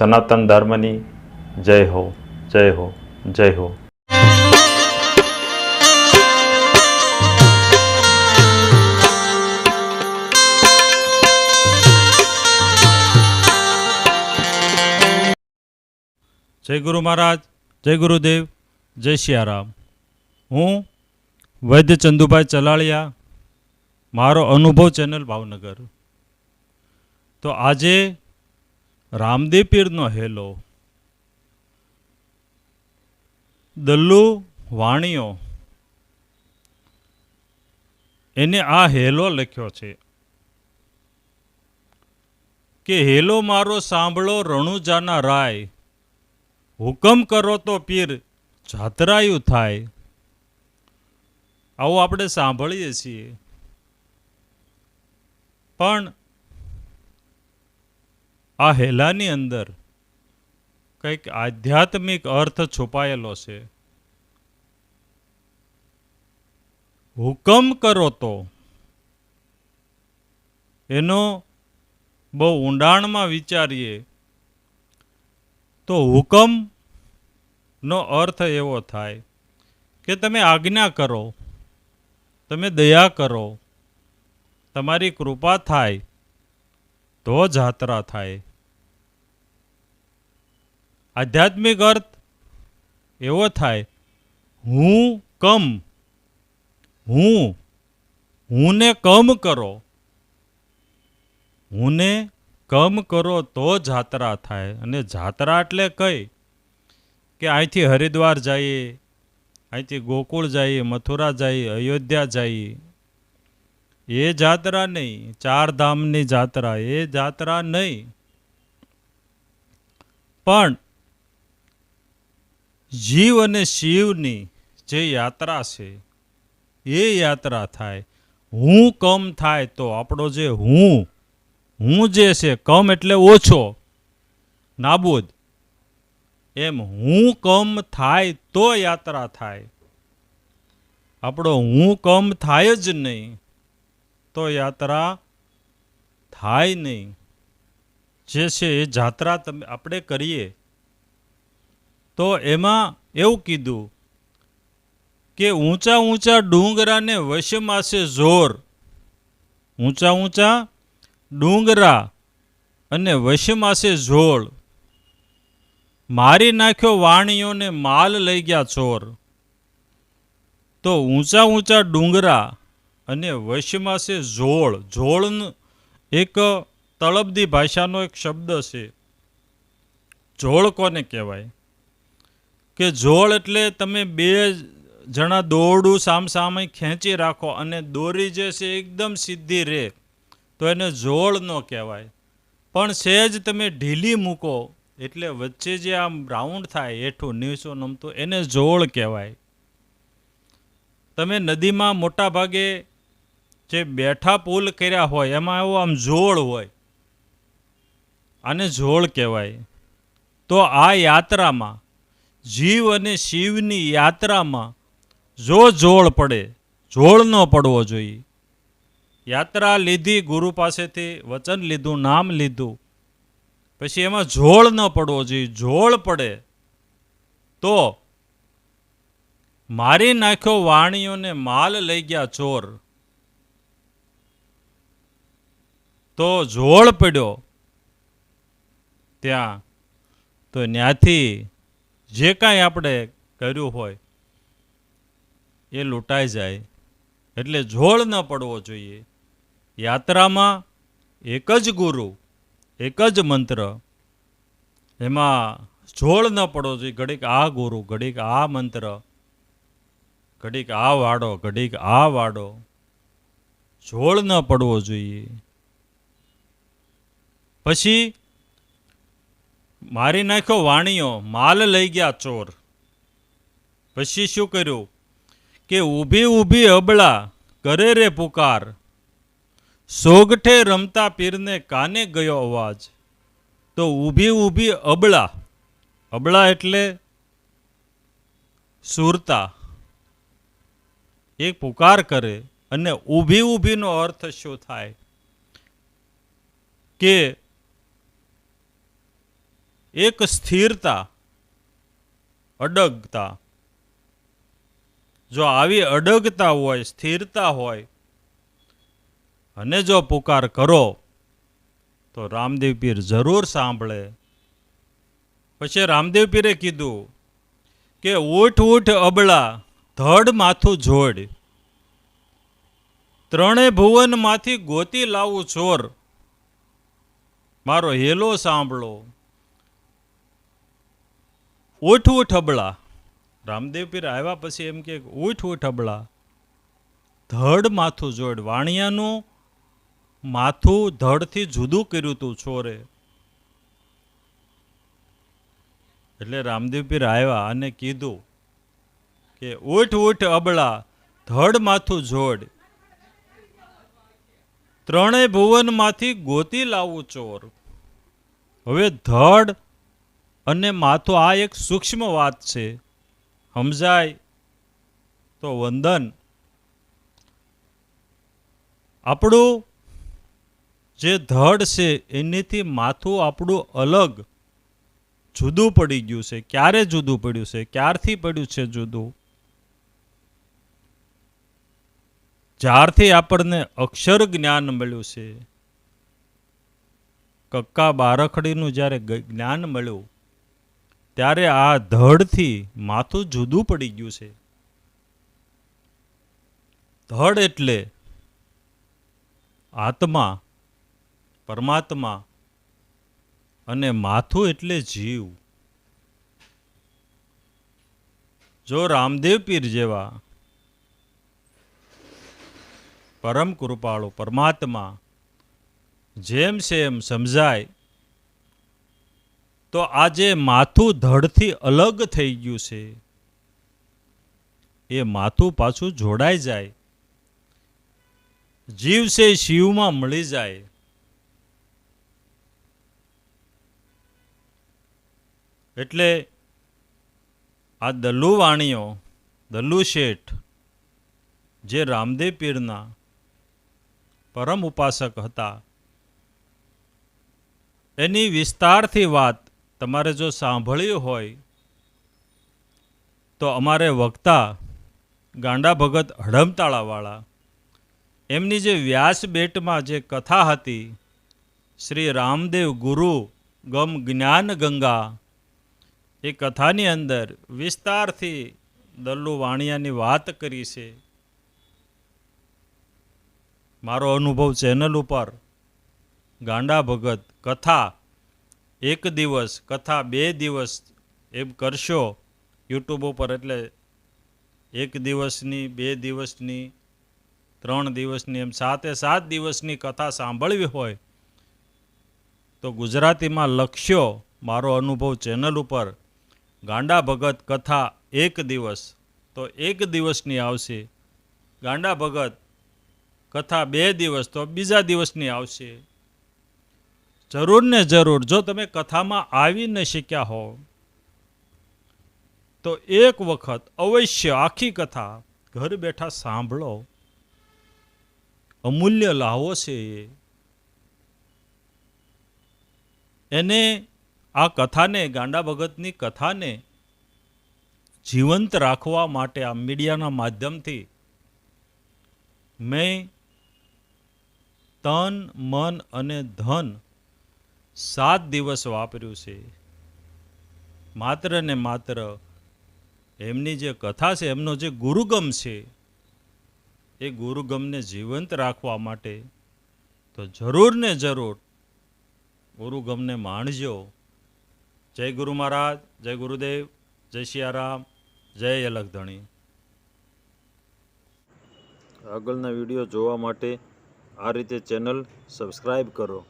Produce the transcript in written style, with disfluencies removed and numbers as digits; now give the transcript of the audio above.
સનાતન ધર્મની જય હો, જય હો, જય હો. જય ગુરુ મહારાજ, જય ગુરુદેવ, જય સિયારામ. હું વૈદ્ય ચંદુભાઈ ચલાળિયા, મારો અનુભવ ચેનલ ભાવનગર. તો આજે રામદેવ પીરનો હેલો, દલ્લુ વાણીઓ, એને આ હેલો લખ્યો છે કે હેલો મારો સાંભળો રણુજાના રાય, હુકમ કરો તો પીર જાતરાયું થાય. આવું આપણે સાંભળીએ છીએ, પણ આ હેલાની અંદર કંઈક આધ્યાત્મિક અર્થ છુપાયેલો છે. હુકમ કરો તો એનો બહુ ઊંડાણમાં વિચારીએ તો હુકમ નો અર્થ એવો થાય કે તમે આજ્ઞા કરો, તમે દયા કરો, તમારી કૃપા થાય તો જાત્રા થાય. આધ્યાત્મિક અર્થ એવો થાય, હુંને કમ કરો, હુંને કમ કરો તો જાત્રા થાય. અને જાત્રા એટલે કઈ કે અહીંથી હરિદ્વાર જઈએ, અહીંથી ગોકુળ જઈએ, મથુરા જઈએ, અયોધ્યા જઈએ, એ જાત્રા નહીં. ચાર ધામની જાત્રા, એ જાત્રા નહીં. પણ જીવ અને શિવની જે યાત્રા છે એ યાત્રા થાય. હું કમ થાય તો આપણો જે હું જે છે, કમ એટલે ઓછો, નાબૂદ, એમ હું કમ થાય તો યાત્રા થાય. આપણો હું કમ થાય જ નહીં તો યાત્રા થાય નહીં. જે છે એ જાત્રા આપણે કરીએ તો એમાં એવું કીધું કે ઊંચા ઊંચા ડુંગરાને વશમાં છે જોર. ઊંચા ઊંચા ડુંગરા અને વશમાં છે જોળ, મારી નાખ્યો વાણીઓને માલ લઈ ગયા ચોર. તો ઊંચા ઊંચા ડુંગરા અને વશમાં છે જોળ. જોળનું એક તળપદી ભાષાનો એક શબ્દ છે. જોળ કોને કહેવાય? કે જોળ એટલે તમે બે જણા દોરડું સામસામે ખેંચી રાખો અને દોરી જે છે એકદમ સીધી રહે તો એને જોળ ન કહેવાય. પણ સહેજ તમે ઢીલી મૂકો એટલે વચ્ચે જે આમ રાઉન્ડ થાય, હેઠું નીચું નમતું, એને જોળ કહેવાય. તમે નદીમાં મોટા ભાગે જે બેઠા પુલ કર્યા હોય એમાં એવો આમ જોળ હોય, આને જોળ કહેવાય. તો આ યાત્રામાં, જીવ અને શિવની યાત્રામાં જો જોળ પડે, જોળ ન પડવો જોઈએ. યાત્રા લીધી, ગુરુ પાસેથી વચન લીધું, નામ લીધું, પછી એમાં જોળ ન પડવો જોઈએ. જોળ પડે તો મારી નાખ્યો વાણીઓને માલ લઈ ગયા ચોર. તો જોળ પડ્યો ત્યાં તો ત્યાંથી જે કાંઈ આપણે કર્યું હોય એ લૂંટાઈ જાય. એટલે જોળ ન પડવો જોઈએ. યાત્રામાં એક જ ગુરુ, એક જ મંત્ર, એમાં જોળ ન પડવો જોઈએ. ઘડીક આ ગુરુ, ઘડીક આ મંત્ર, ઘડીક આ વાડો, ઘડીક આ વાડો, જોળ ન પડવો જોઈએ. પછી મારી નાખ્યો વાણીઓ, માલ લઈ ગયા ચોર. પછી શું કર્યું કે ઊભી ઊભી અબળા કરે રે પુકાર, સોગઠે રમતા પીરને કાને ગયો અવાજ. તો ઊભી ઊભી અબળા, અબળા એટલે સુરતા, એક પુકાર કરે. અને ઊભી ઊભીનો અર્થ શું થાય કે એક સ્થિરતા, અડગતા. જો આવી અડગતા હોય, સ્થિરતા હોય અને જો પુકાર કરો તો રામદેવ પીર જરૂર સાંભળે. પછી રામદેવ પીરે કીધું કે ઊઠ ઊઠ અબળા, ધડ માથું જોડ, ત્રણે ભુવનમાંથી ગોતી લાવું ચોર, મારો હેલો સાંભળો. ઊઠ ઊઠ અબળા. રામદેવ પીર આવ્યા પછી એમ કે ઊઠ ઊઠ અબળા, ધડ માથું જોડ. વાણિયાનું માથું ધડથી જુદું કર્યું તું ચોરે. એટલે રામદેવ પીર આવ્યા અને કીધું કે ઊઠ ઊઠ અબળા, ધડ માથું જોડ, ત્રણેય ભુવનમાંથી ગોતી લાવું ચોર. હવે ધડ અને માથું, આ એક સૂક્ષ્મ વાત છે, સમજાય તો વંદન. આપણું જે ધડ છે એનીથી માથું આપણું અલગ જુદું પડી ગયું છે. ક્યારે જુદું પડ્યું છે? ક્યારથી પડ્યું છે જુદું? જ્યારથી આપણને અક્ષર જ્ઞાન મળ્યું છે. કક્કા બારખડીનું જ્યારે જ્ઞાન મળ્યું ત્યારે આ ધડથી માથું જુદું પડી ગયું છે. ધડ એટલે આત્મા, પરમાત્મા, અને માથું એટલે જીવ. જો રામદેવ પીર જેવા પરમ કૃપાળુ પરમાત્મા જેમ છે એમ સમજાય તો આજે માથું ધડથી અલગ થઈ ગયું છે, એ માથું પાછું જોડાઈ જાય, જીવ છે શિવમાં મળી જાય. એટલે આ દલ્લુ વાણીઓ, દલ્લુ શેઠ જે રામદેવ પીરના પરમ ઉપાસક હતા, એની વિસ્તારથી વાત તમારે જો સાંભળી હોય તો અમારે વક્તા ગાંડા ભગત હડમતાળાવાળા, એમની જે વ્યાસબેટમાં જે કથા હતી, શ્રી રામદેવ ગુરુ ગમ જ્ઞાન ગંગા, એ કથાની અંદર વિસ્તારથી દલ્લુ વાણિયાની વાત કરી છે. મારો અનુભવ ચેનલ ઉપર ગાંડા ભગત કથા 1 દિવસ, કથા 2 દિવસ એમ કરશો યુટ્યુબ ઉપર, એટલે 1 દિવસની, 2 દિવસની, 3 દિવસની, એમ 7 દિવસની કથા સાંભળવી હોય તો ગુજરાતીમાં લખશો મારો અનુભવ ચેનલ ઉપર ગાંડા ભગત કથા 1 દિવસ, તો 1 દિવસની આવશે. ગાંડા ભગત કથા 2 દિવસ, તો બીજા દિવસની આવશે. જરૂર ને જરૂર જો તમે કથામાં આવી ન શક્યા હો તો એક વખત અવશ્ય આખી કથા ઘર બેઠા સાંભળો. અમૂલ્ય લાવો છે એને, આ કથાને, ગાંડા ભગતની કથાને જીવંત રાખવા માટે આ મીડિયાના માધ્યમથી મેં તન, મન અને ધન 7 દિવસ વાપર્યું છે. માત્ર ને માત્ર એમની જે કથા છે, એમનો જે ગુરુગમ છે, એ ગુરુગમને જીવંત રાખવા માટે તો જરૂર ને જરૂર ગુરુગમને માણજો. જય ગુરુ મહારાજ, જય ગુરુદેવ, જય સિયારામ, જય અલગધણી. આગળના વિડીયો જોવા માટે આ રીતે ચેનલ સબસ્ક્રાઈબ કરો.